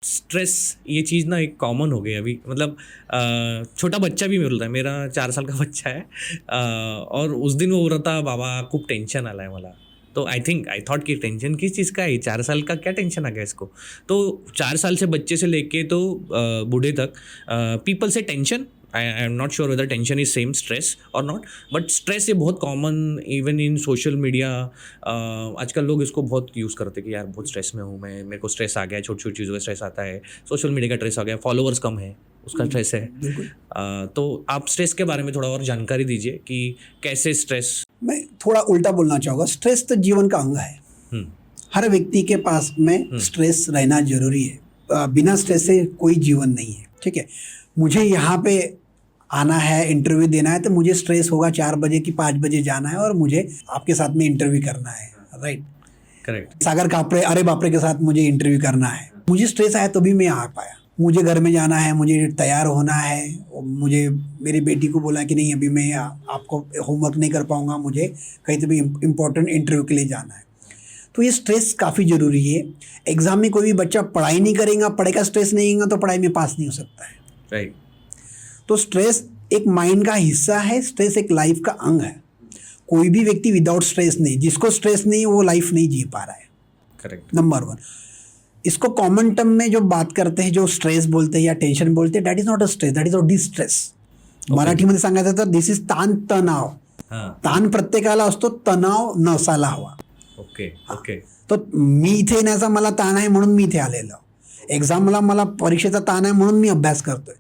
Stress ये चीज़ ना एक कॉमन हो गई अभी, मतलब छोटा बच्चा भी बोल रहा है, मेरा 4 साल का बच्चा है, और उस दिन वो बोल रहा था बाबा खूब टेंशन आला है मला. तो आई थॉट कि टेंशन किस चीज़ का है, 4 साल का क्या टेंशन आ गया इसको. तो 4 साल से बच्चे से लेके तो बूढ़े तक पीपल से tension. I am not sure whether tension is same stress और नॉट, बट स्ट्रेस ये बहुत common even in social media. आजकल लोग इसको बहुत यूज़ करते हैं कि यार बहुत स्ट्रेस में हूँ मैं, मेरे को स्ट्रेस आ गया है, छोटी छोटी चीज़ों का स्ट्रेस आता है, सोशल मीडिया का स्ट्रेस आ गया, फॉलोअर्स कम है उसका स्ट्रेस है. तो आप स्ट्रेस के बारे में थोड़ा और जानकारी दीजिए कि कैसे स्ट्रेस. मैं थोड़ा उल्टा बोलना चाहूँगा. स्ट्रेस तो जीवन का अंग है. हर व्यक्ति के पास में स्ट्रेस रहना जरूरी है. बिना स्ट्रेस से कोई जीवन नहीं है. ठीक है, मुझे यहाँ पे आना है, इंटरव्यू देना है, तो मुझे स्ट्रेस होगा 4 बजे कि 5 बजे जाना है और मुझे आपके साथ में इंटरव्यू करना है. Right, correct. सागर कापरे अरे बापरे के साथ मुझे इंटरव्यू करना है. मुझे स्ट्रेस आया तो भी मैं आ पाया. मुझे घर में जाना है, मुझे तैयार होना है, मुझे मेरी बेटी को बोला कि नहीं अभी मैं आपको होमवर्क नहीं कर पाऊँगा, मुझे कहीं तो भी इम्पोर्टेंट इंटरव्यू के लिए जाना है. तो ये स्ट्रेस काफ़ी ज़रूरी है. एग्ज़ाम में कोई भी बच्चा पढ़ाई नहीं करेगा, पढ़ाई का स्ट्रेस नहीं होगा तो पढ़ाई में पास नहीं हो सकता है. राइट. तो स्ट्रेस एक माइंड का हिस्सा है. स्ट्रेस एक लाइफ का अंग है. कोई भी व्यक्ति विदाउट स्ट्रेस नहीं, जिसको स्ट्रेस नहीं वो लाइफ नहीं जी पा रहा है. करेक्ट. नंबर 1. इसको कॉमन टर्म में जो बात करते हैं, जो स्ट्रेस बोलते हैं या टेन्शन बोलते हैं, that is not a stress, that is a distress. मराठीमध्ये सांगायचं तर दिस इज ताण तणाव. ताण प्रत्येकाला असतो, तणाव नसायला हवा. Okay okay. तो मी इथे येण्याचा मला ताण आहे म्हणून मी इथे आलेलो. एक्झामला मला परीक्षेचा ताण आहे म्हणून मी अभ्यास करतोय.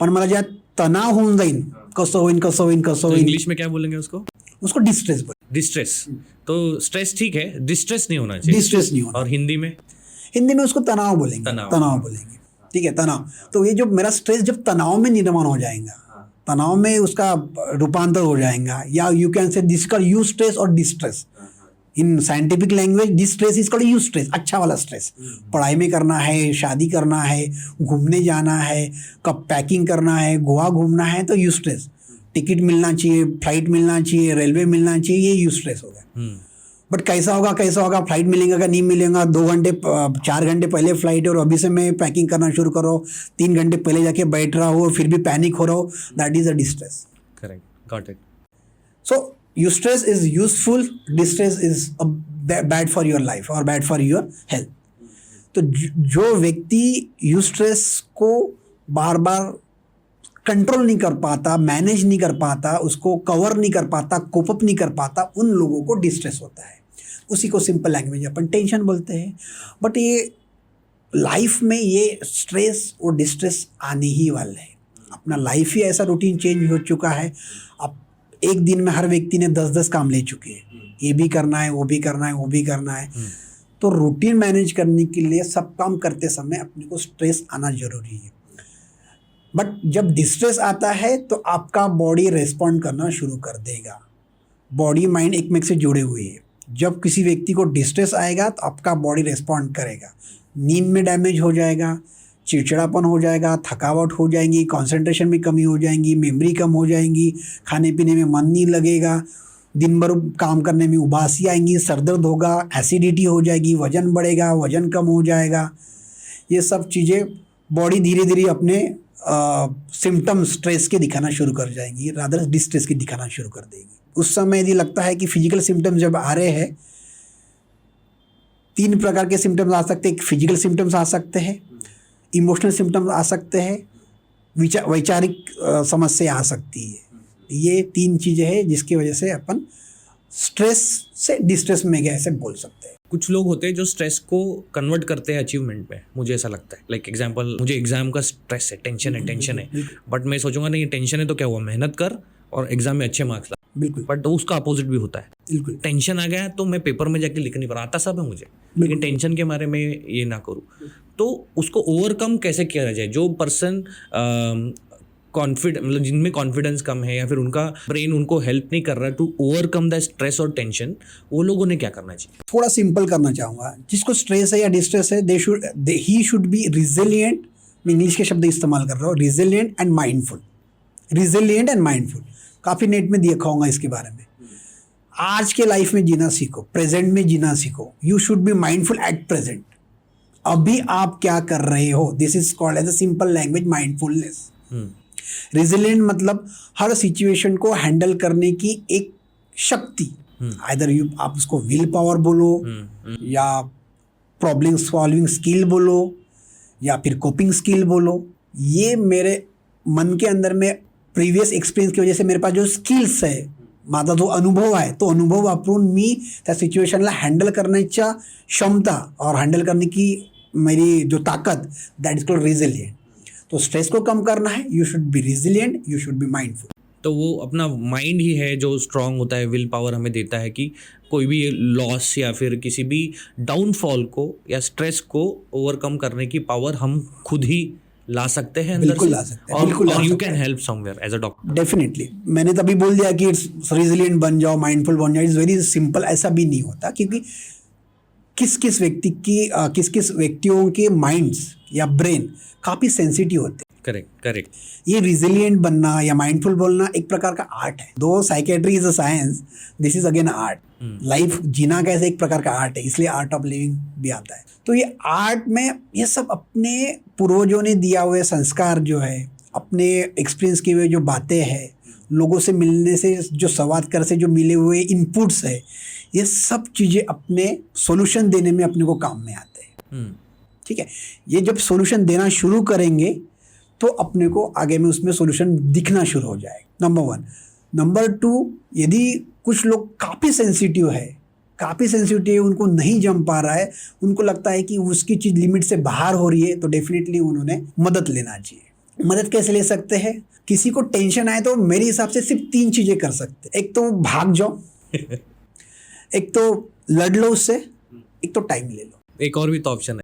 पण मला ज्या तणाव होऊन जाईल, कसं होईल इंग्लिश में क्या बोलेंगे उसको डिस्ट्रेस बोल. डिस्ट्रेस. तो स्ट्रेस ठीक है, डिस्ट्रेस नहीं होना चाहिए. डिस्ट्रेस नहीं होना. और हिंदी में उसको तनाव बोलेंगे. तनाव बोलेंगे. ठीक है, तनाव. तो ये जो मेरा स्ट्रेस जब तनाव में निर्माण हो जाएगा, तनाव में उसका रूपांतर हो जाएगा, या you can say this called eustress और distress. In scientific language distress is called eustress, अच्छा वाला स्ट्रेस. पढ़ाई में करना है, शादी करना है, घूमने जाना है, कब पैकिंग करना है, गोवा घूमना है, तो यू स्ट्रेस. टिकट मिलना चाहिए, फ्लाइट मिलना चाहिए, रेलवे मिलना चाहिए, ये यू स्ट्रेस हो गया. बट कैसा होगा, फ्लाइट मिलेगा का नहीं मिलेगा, 2 घंटे 4 घंटे पहले फ्लाइट है और अभी से मैं पैकिंग करना शुरू करो, 3 घंटे पहले जाके बैठ रहा हो और फिर भी पैनिक हो रहा हो, that is a distress. Correct, got it. So eustress is useful, distress is bad for your life और बैड फॉर योर हेल्थ. तो जो व्यक्ति यूस्ट्रेस को बार बार कंट्रोल नहीं कर पाता, मैनेज नहीं कर पाता, उसको कवर नहीं कर पाता, कोपअप नहीं कर पाता, उन लोगों को डिस्ट्रेस होता है. उसी को सिंपल लैंग्वेज अपन टेंशन बोलते हैं. बट ये लाइफ में ये स्ट्रेस और डिस्ट्रेस आने ही वाले हैं. अपना लाइफ ही ऐसा रूटीन चेंज हो चुका है. अब एक दिन में हर व्यक्ति ने 10-10 काम ले चुके हैं. ये भी करना है, वो भी करना है, वो भी करना है. तो रूटीन मैनेज करने के लिए सब काम करते समय अपने को स्ट्रेस आना जरूरी है. बट जब डिस्ट्रेस आता है तो आपका बॉडी रेस्पॉन्ड करना शुरू कर देगा. बॉडी माइंड एक में से जुड़े हुए हैं. जब किसी व्यक्ति को डिस्ट्रेस आएगा तो आपका बॉडी रेस्पॉन्ड करेगा. नींद में डैमेज हो जाएगा, चिड़चिड़ापन हो जाएगा, थकावट हो जाएंगी, कंसंट्रेशन में कमी हो जाएंगी, मेमोरी कम हो जाएंगी, खाने पीने में मन नहीं लगेगा, दिन भर काम करने में उबासी आएंगी, सरदर्द होगा, एसिडिटी हो जाएगी, वजन बढ़ेगा, वजन कम हो जाएगा. ये सब चीज़ें बॉडी धीरे धीरे अपने सिम्टम स्ट्रेस के दिखाना शुरू कर जाएंगी, रादर डिस्ट्रेस के दिखाना शुरू कर देगी. उस समय यदि लगता है कि फिजिकल सिम्टम्स जब आ रहे हैं, 3 प्रकार के सिम्टम्स आ सकते हैं. फिजिकल सिम्टम्स आ सकते हैं, इमोशनल सिम्टम्स आ सकते हैं, वैचारिक समस्या आ सकती है. ये 3 चीज़ें हैं जिसकी वजह से अपन स्ट्रेस से डिस्ट्रेस में गए ऐसे बोल सकते हैं. कुछ लोग होते हैं जो स्ट्रेस को कन्वर्ट करते हैं अचीवमेंट में, मुझे ऐसा लगता है. लाइक एग्जांपल, मुझे एग्जाम का स्ट्रेस है, टेंशन है, बट मैं सोचूंगा नहीं टेंशन है तो क्या हुआ, मेहनत कर और एग्जाम में अच्छे मार्क्स ला. बिल्कुल. बट उसका अपोजिट भी होता है. बिल्कुल. टेंशन आ गया तो मैं पेपर में जाके लिख नहीं पा रहा, आता सब है मुझे, लेकिन टेंशन के मारे में ये ना करूँ. तो उसको ओवरकम कैसे किया जाए? जो पर्सन मतलब जिनमें कॉन्फिडेंस कम है या फिर उनका ब्रेन उनको हेल्प नहीं कर रहा टू ओवरकम द स्ट्रेस और टेंशन, वो लोगों ने क्या करना चाहिए? थोड़ा सिंपल करना चाहूँगा. जिसको स्ट्रेस है या डिस्ट्रेस है, ही शुड बी रिजिलियंट. मैं इंग्लिश के शब्द इस्तेमाल कर रहा हूँ, resilient and mindful. Resilient and mindful काफ़ी नेट में देखा होगा इसके बारे में. आज के लाइफ में जीना सीखो, प्रेजेंट में जीना सीखो. You should be mindful at present. अभी आप क्या कर रहे हो, this is called as a simple language mindfulness. Resilient मतलब हर सिचुएशन को हैंडल करने की एक शक्ति, आइदर आप उसको विल पावर बोलो या प्रॉब्लम सॉल्विंग स्किल बोलो या फिर कोपिंग स्किल बोलो। ये मेरे मन के अंदर में प्रीवियस एक्सपिरियन्स की वजह से मेरे पास जो स्किल्स आहे, माझा जो अनुभव आहे, तो अनुभव वापरून मी त्या सिच्युएशनला हँडल करण्याच्या क्षमता और हँडल करने की मेरी जो ताकद, दैट इज कॉल्ड रेजिलिएंट। तो स्ट्रेस को कम करना है, you should B resilient, you should be mindful. तो वो अपना माइंड ही है जो स्ट्रांग होता है, विल पावर हमें देता है कि कोई भी लॉस या फिर किसी भी डाउनफॉल को या स्ट्रेस को ओवरकम करने की पावर हम खुद ही ला सकते हैं अंदर बिल्कुल से। ला सकते हैं, बिल्कुल ला और यू सकते can help somewhere as a doctor. Definitely मैंने तभी बोल दिया कि रेजिलिएंट बन जाओ, माइंडफुल बन जाओ, इट्स वेरी सिंपल। ऐसा भी नहीं होता, क्योंकि किस किस व्यक्तियों के माइंड्स या ब्रेन काफ़ी सेंसिटिव होते हैं। करेक्ट। ये रेजिलिएंट बनना या माइंडफुल बोलना एक प्रकार का आर्ट है। Though psychiatry is a science, this is again art. Life जीना कैसे एक प्रकार का आर्ट है, इसलिए आर्ट ऑफ लिविंग भी आता है। तो ये आर्ट में ये सब अपने पूर्वजों ने दिया हुए संस्कार जो है, अपने एक्सपीरियंस किए हुए जो बातें हैं, लोगों से मिलने से जो संवाद कर से जो मिले हुए इनपुट्स है, ये सब चीज़ें अपने सॉल्यूशन देने में अपने को काम में आते हैं। ठीक है, ये जब सॉल्यूशन देना शुरू करेंगे तो अपने को आगे में उसमें सॉल्यूशन दिखना शुरू हो जाएगा, नंबर 1। नंबर 2, यदि कुछ लोग काफ़ी सेंसिटिव है, उनको नहीं जम पा रहा है, उनको लगता है कि उसकी चीज़ लिमिट से बाहर हो रही है, तो डेफिनेटली उन्होंने मदद लेना चाहिए। मदद कैसे ले सकते हैं? किसी को टेंशन आए तो मेरे हिसाब से सिर्फ 3 चीज़ें कर सकते हैं। एक तो भाग जाओ, एक तो लड़ लो उससे, एक तो टाइम ले लो। एक और भी तो ऑप्शन